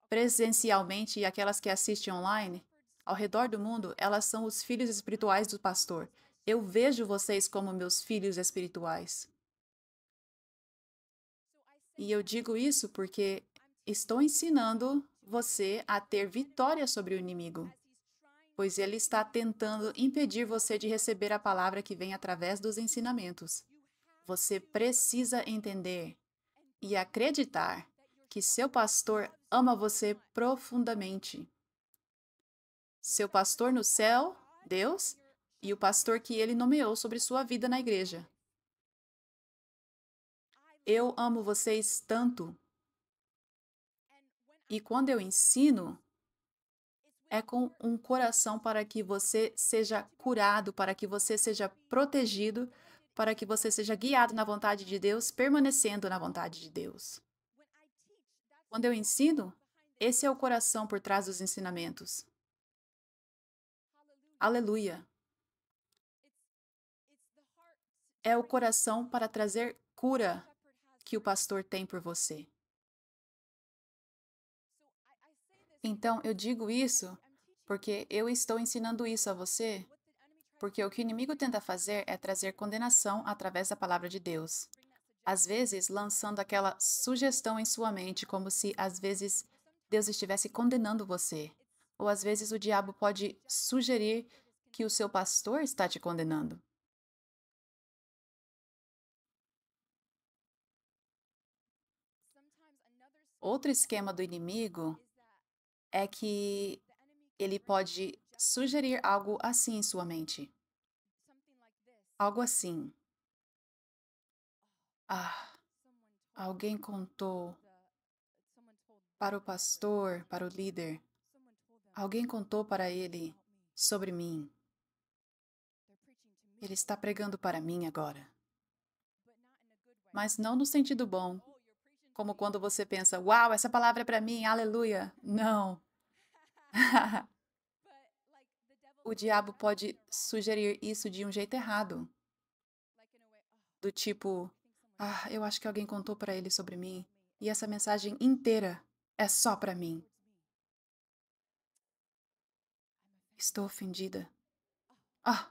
presencialmente e aquelas que assistem online, ao redor do mundo, elas são os filhos espirituais do pastor. Eu vejo vocês como meus filhos espirituais. E eu digo isso porque estou ensinando você a ter vitória sobre o inimigo, pois ele está tentando impedir você de receber a palavra que vem através dos ensinamentos. Você precisa entender e acreditar que seu pastor ama você profundamente. Seu pastor no céu, Deus, e o pastor que ele nomeou sobre sua vida na igreja. Eu amo vocês tanto. E quando eu ensino, é com um coração para que você seja curado, para que você seja protegido, para que você seja guiado na vontade de Deus, permanecendo na vontade de Deus. Quando eu ensino, esse é o coração por trás dos ensinamentos. Aleluia! É o coração para trazer cura que o pastor tem por você. Então, eu digo isso porque eu estou ensinando isso a você, porque o que o inimigo tenta fazer é trazer condenação através da palavra de Deus. Às vezes, lançando aquela sugestão em sua mente, como se, às vezes, Deus estivesse condenando você. Ou, às vezes, o diabo pode sugerir que o seu pastor está te condenando. Outro esquema do inimigo é que ele pode sugerir algo assim em sua mente. Algo assim. Ah, alguém contou para o pastor, para o líder. Alguém contou para ele sobre mim. Ele está pregando para mim agora. Mas não no sentido bom, como quando você pensa, uau, essa palavra é para mim, aleluia. Não. O diabo pode sugerir isso de um jeito errado. Do tipo, eu acho que alguém contou para ele sobre mim e essa mensagem inteira é só para mim. Estou ofendida. Ah!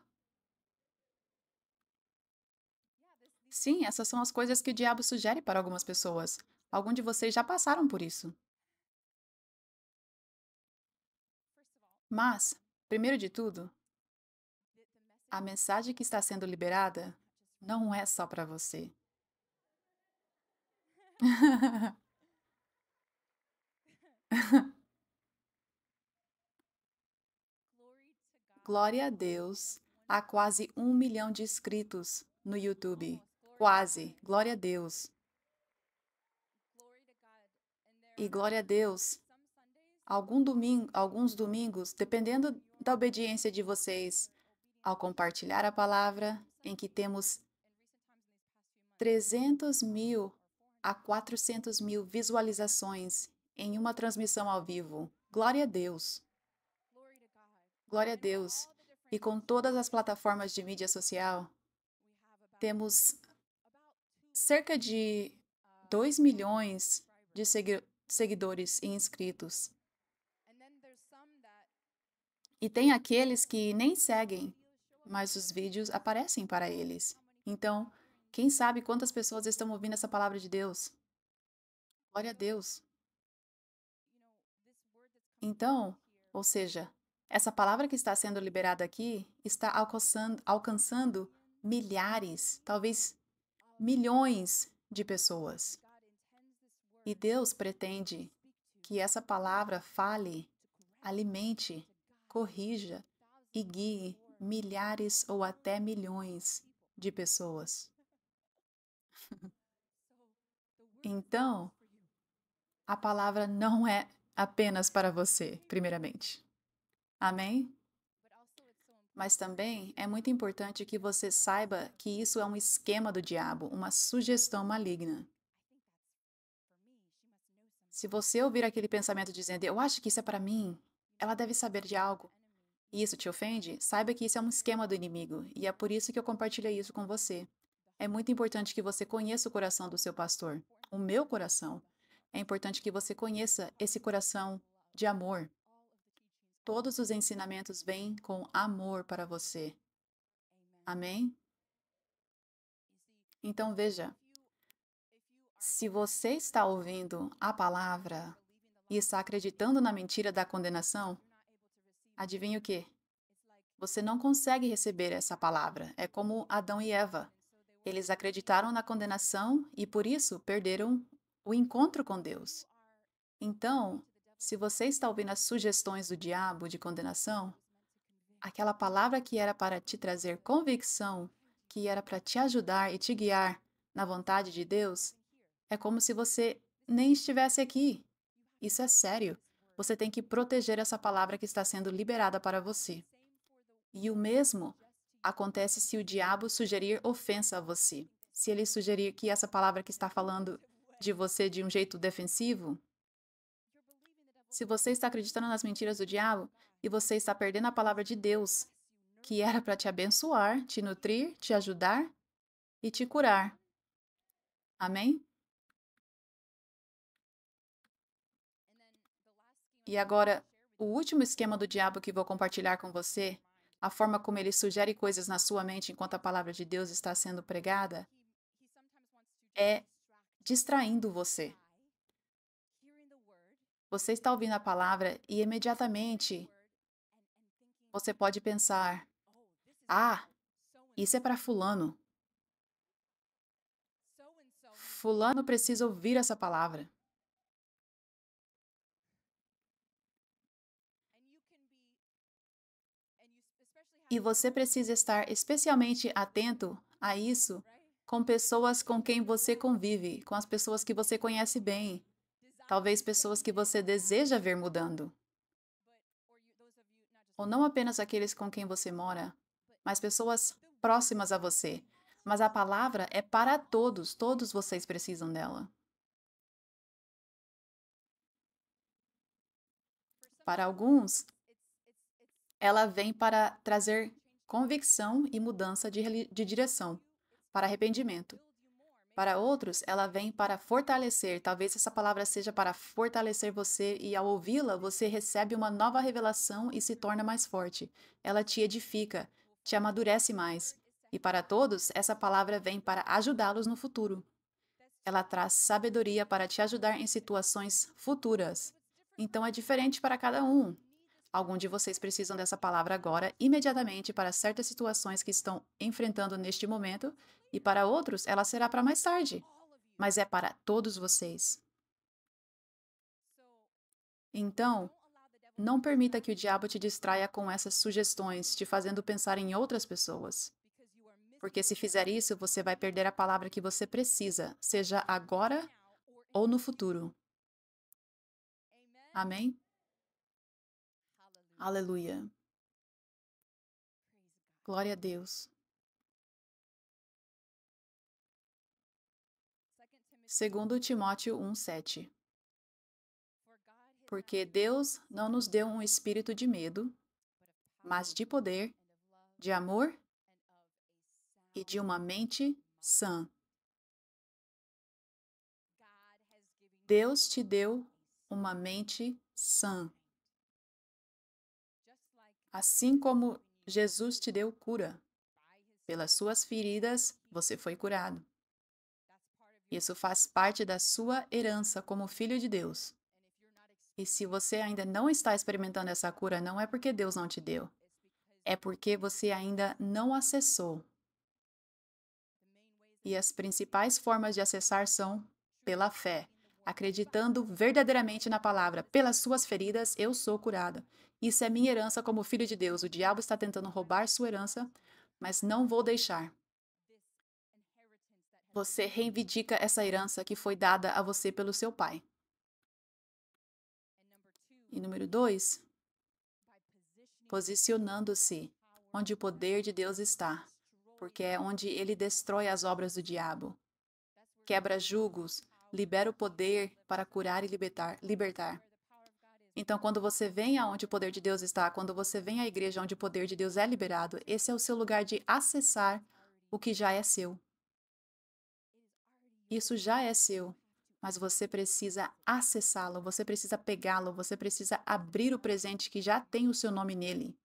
Sim, essas são as coisas que o diabo sugere para algumas pessoas. Alguns de vocês já passaram por isso. Mas, Primeiro de tudo, a mensagem que está sendo liberada não é só para você. Glória a Deus, há quase 1 milhão de inscritos no YouTube. Quase, glória a Deus. E glória a Deus, alguns domingos, dependendo da obediência de vocês, ao compartilhar a palavra, em que temos 300.000 a 400.000 visualizações em uma transmissão ao vivo. Glória a Deus. Glória a Deus. E com todas as plataformas de mídia social, temos cerca de 2 milhões de seguidores e inscritos. E tem aqueles que nem seguem, mas os vídeos aparecem para eles. Então, quem sabe quantas pessoas estão ouvindo essa palavra de Deus? Glória a Deus. Então, ou seja, essa palavra que está sendo liberada aqui está alcançando milhares, talvez milhões de pessoas. E Deus pretende que essa palavra fale, alimente, corrija e guie milhares ou até milhões de pessoas. Então, a palavra não é apenas para você, primeiramente. Amém? Mas também é muito importante que você saiba que isso é um esquema do diabo, uma sugestão maligna. Se você ouvir aquele pensamento dizendo, eu acho que isso é para mim, ela deve saber de algo, e isso te ofende, saiba que isso é um esquema do inimigo, e é por isso que eu compartilhei isso com você. É muito importante que você conheça o coração do seu pastor, o meu coração. É importante que você conheça esse coração de amor. Todos os ensinamentos vêm com amor para você. Amém? Então veja, se você está ouvindo a palavra e está acreditando na mentira da condenação, adivinha o quê? Você não consegue receber essa palavra. É como Adão e Eva. Eles acreditaram na condenação e, por isso, perderam o encontro com Deus. Então, se você está ouvindo as sugestões do diabo de condenação, aquela palavra que era para te trazer convicção, que era para te ajudar e te guiar na vontade de Deus, é como se você nem estivesse aqui. Isso é sério. Você tem que proteger essa palavra que está sendo liberada para você. E o mesmo acontece se o diabo sugerir ofensa a você. Se ele sugerir que essa palavra que está falando de você de um jeito defensivo, se você está acreditando nas mentiras do diabo e você está perdendo a palavra de Deus, que era para te abençoar, te nutrir, te ajudar e te curar. Amém? E agora, o último esquema do diabo que vou compartilhar com você, a forma como ele sugere coisas na sua mente enquanto a palavra de Deus está sendo pregada, é distraindo você. Você está ouvindo a palavra e imediatamente você pode pensar: ah, isso é para Fulano. Fulano precisa ouvir essa palavra. E você precisa estar especialmente atento a isso com pessoas com quem você convive, com as pessoas que você conhece bem, talvez pessoas que você deseja ver mudando. Ou não apenas aqueles com quem você mora, mas pessoas próximas a você. Mas a palavra é para todos, todos vocês precisam dela. Para alguns, ela vem para trazer convicção e mudança de direção, para arrependimento. Para outros, ela vem para fortalecer. Talvez essa palavra seja para fortalecer você e, ao ouvi-la, você recebe uma nova revelação e se torna mais forte. Ela te edifica, te amadurece mais. E para todos, essa palavra vem para ajudá-los no futuro. Ela traz sabedoria para te ajudar em situações futuras. Então é diferente para cada um. Algum de vocês precisam dessa palavra agora, imediatamente, para certas situações que estão enfrentando neste momento, e para outros, ela será para mais tarde. Mas é para todos vocês. Então, não permita que o diabo te distraia com essas sugestões, te fazendo pensar em outras pessoas. Porque se fizer isso, você vai perder a palavra que você precisa, seja agora ou no futuro. Amém? Aleluia. Glória a Deus. 2 Timóteo 1:7. Porque Deus não nos deu um espírito de medo, mas de poder, de amor e de uma mente sã. Deus te deu uma mente sã. Assim como Jesus te deu cura. Pelas suas feridas, você foi curado. Isso faz parte da sua herança como filho de Deus. E se você ainda não está experimentando essa cura, não é porque Deus não te deu. É porque você ainda não acessou. E as principais formas de acessar são pela fé, acreditando verdadeiramente na palavra. Pelas suas feridas, eu sou curada. Isso é minha herança como filho de Deus. O diabo está tentando roubar sua herança, mas não vou deixar. Você reivindica essa herança que foi dada a você pelo seu pai. E número 2, posicionando-se onde o poder de Deus está, porque é onde ele destrói as obras do diabo. Quebra julgos, libera o poder para curar e libertar. Então, quando você vem aonde o poder de Deus está, quando você vem à igreja onde o poder de Deus é liberado, esse é o seu lugar de acessar o que já é seu. Isso já é seu, mas você precisa acessá-lo, você precisa pegá-lo, você precisa abrir o presente que já tem o seu nome nele.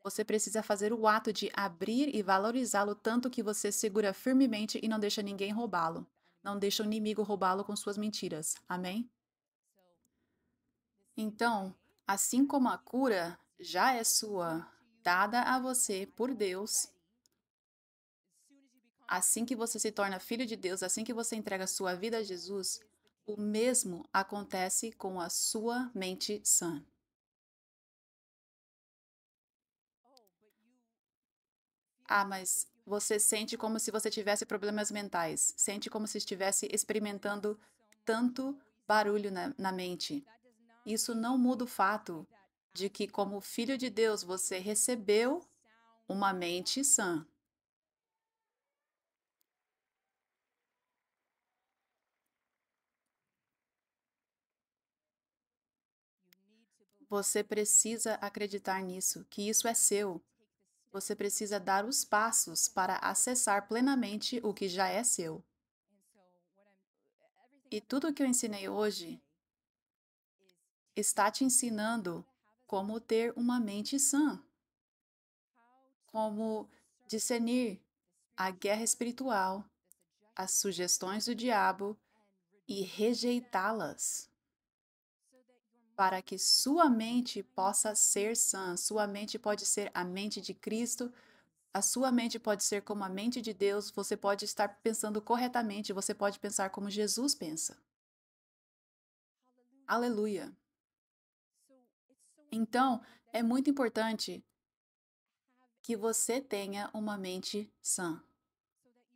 Você precisa fazer o ato de abrir e valorizá-lo tanto que você segura firmemente e não deixa ninguém roubá-lo. Não deixa o inimigo roubá-lo com suas mentiras. Amém? Então, assim como a cura já é sua, dada a você por Deus, assim que você se torna filho de Deus, assim que você entrega sua vida a Jesus, o mesmo acontece com a sua mente sã. Ah, mas você sente como se você tivesse problemas mentais, sente como se estivesse experimentando tanto barulho na mente. Isso não muda o fato de que, como filho de Deus, você recebeu uma mente sã. Você precisa acreditar nisso, que isso é seu. Você precisa dar os passos para acessar plenamente o que já é seu. E tudo o que eu ensinei hoje está te ensinando como ter uma mente sã, como discernir a guerra espiritual, as sugestões do diabo e rejeitá-las, para que sua mente possa ser sã. Sua mente pode ser a mente de Cristo, a sua mente pode ser como a mente de Deus, você pode estar pensando corretamente, você pode pensar como Jesus pensa. Aleluia! Então, é muito importante que você tenha uma mente sã,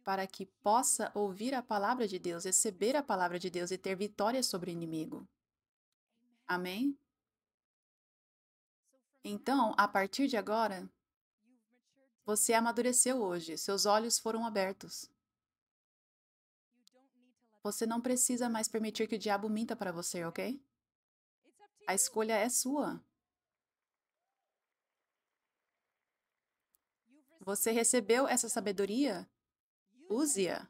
para que possa ouvir a palavra de Deus, receber a palavra de Deus e ter vitória sobre o inimigo. Amém? Então, a partir de agora, você amadureceu hoje, seus olhos foram abertos. Você não precisa mais permitir que o diabo minta para você, ok? A escolha é sua. Você recebeu essa sabedoria? Use-a.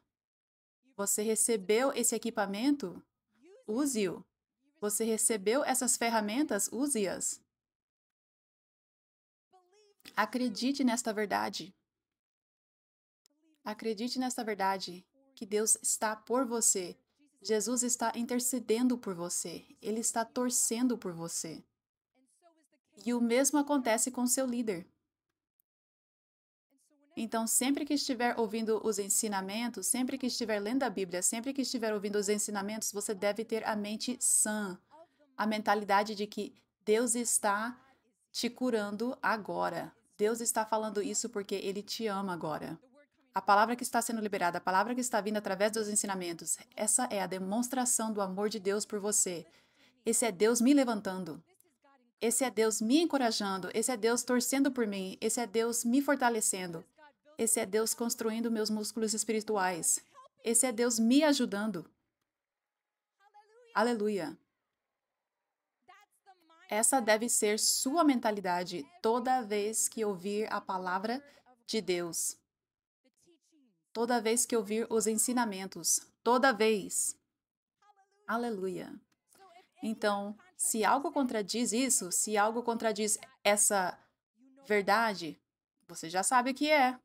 Você recebeu esse equipamento? Use-o. Você recebeu essas ferramentas? Use-as. Acredite nesta verdade. Acredite nesta verdade, que Deus está por você. Jesus está intercedendo por você. Ele está torcendo por você. E o mesmo acontece com seu líder. Então, sempre que estiver ouvindo os ensinamentos, sempre que estiver lendo a Bíblia, sempre que estiver ouvindo os ensinamentos, você deve ter a mente sã, a mentalidade de que Deus está te curando agora. Deus está falando isso porque Ele te ama agora. A palavra que está sendo liberada, a palavra que está vindo através dos ensinamentos, essa é a demonstração do amor de Deus por você. Esse é Deus me levantando. Esse é Deus me encorajando. Esse é Deus torcendo por mim. Esse é Deus me fortalecendo. Esse é Deus construindo meus músculos espirituais. Esse é Deus me ajudando. Aleluia. Essa deve ser sua mentalidade toda vez que ouvir a palavra de Deus. Toda vez que ouvir os ensinamentos. Toda vez. Aleluia. Então, se algo contradiz isso, se algo contradiz essa verdade, você já sabe o que é.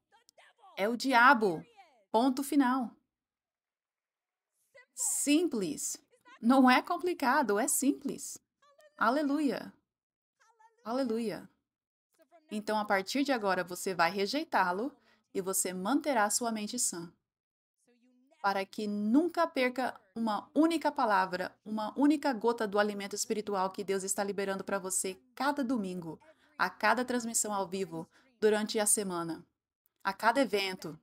É o diabo. Ponto final. Simples. Não é complicado, é simples. Aleluia. Aleluia. Então, a partir de agora, você vai rejeitá-lo e você manterá sua mente sã, para que nunca perca uma única palavra, uma única gota do alimento espiritual que Deus está liberando para você cada domingo, a cada transmissão ao vivo, durante a semana, a cada evento.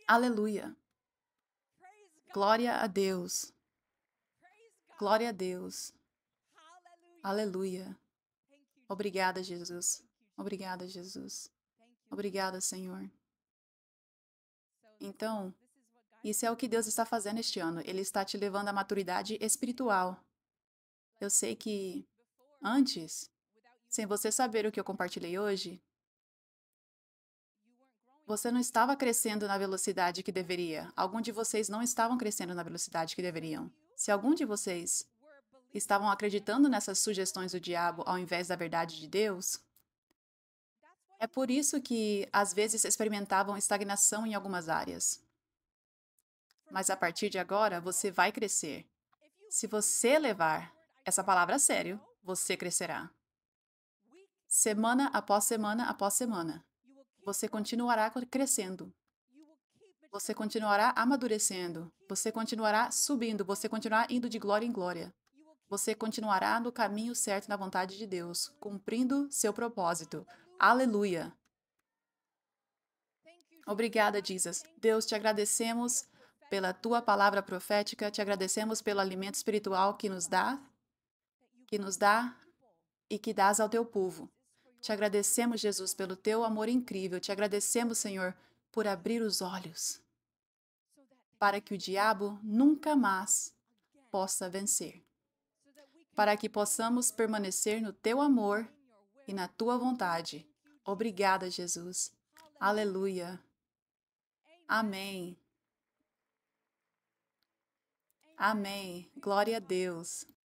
Aleluia. Glória a Deus. Glória a Deus. Aleluia. Obrigada, Jesus. Obrigada, Jesus. Obrigada, Senhor. Então, isso é o que Deus está fazendo este ano. Ele está te levando à maturidade espiritual. Eu sei que antes, sem você saber o que eu compartilhei hoje, você não estava crescendo na velocidade que deveria. Alguns de vocês não estavam crescendo na velocidade que deveriam. Se algum de vocês estavam acreditando nessas sugestões do diabo ao invés da verdade de Deus, é por isso que às vezes experimentavam estagnação em algumas áreas. Mas a partir de agora, você vai crescer. Se você levar essa palavra a sério, você crescerá. Semana após semana após semana. Você continuará crescendo. Você continuará amadurecendo. Você continuará subindo. Você continuará indo de glória em glória. Você continuará no caminho certo na vontade de Deus, cumprindo seu propósito. Aleluia. Obrigada, Jesus. Deus, te agradecemos pela tua palavra profética, te agradecemos pelo alimento espiritual que nos dá e que dás ao teu povo. Te agradecemos, Jesus, pelo teu amor incrível. Te agradecemos, Senhor, por abrir os olhos para que o diabo nunca mais possa vencer. Para que possamos permanecer no teu amor e na tua vontade. Obrigada, Jesus. Aleluia. Amém. Amém. Glória a Deus.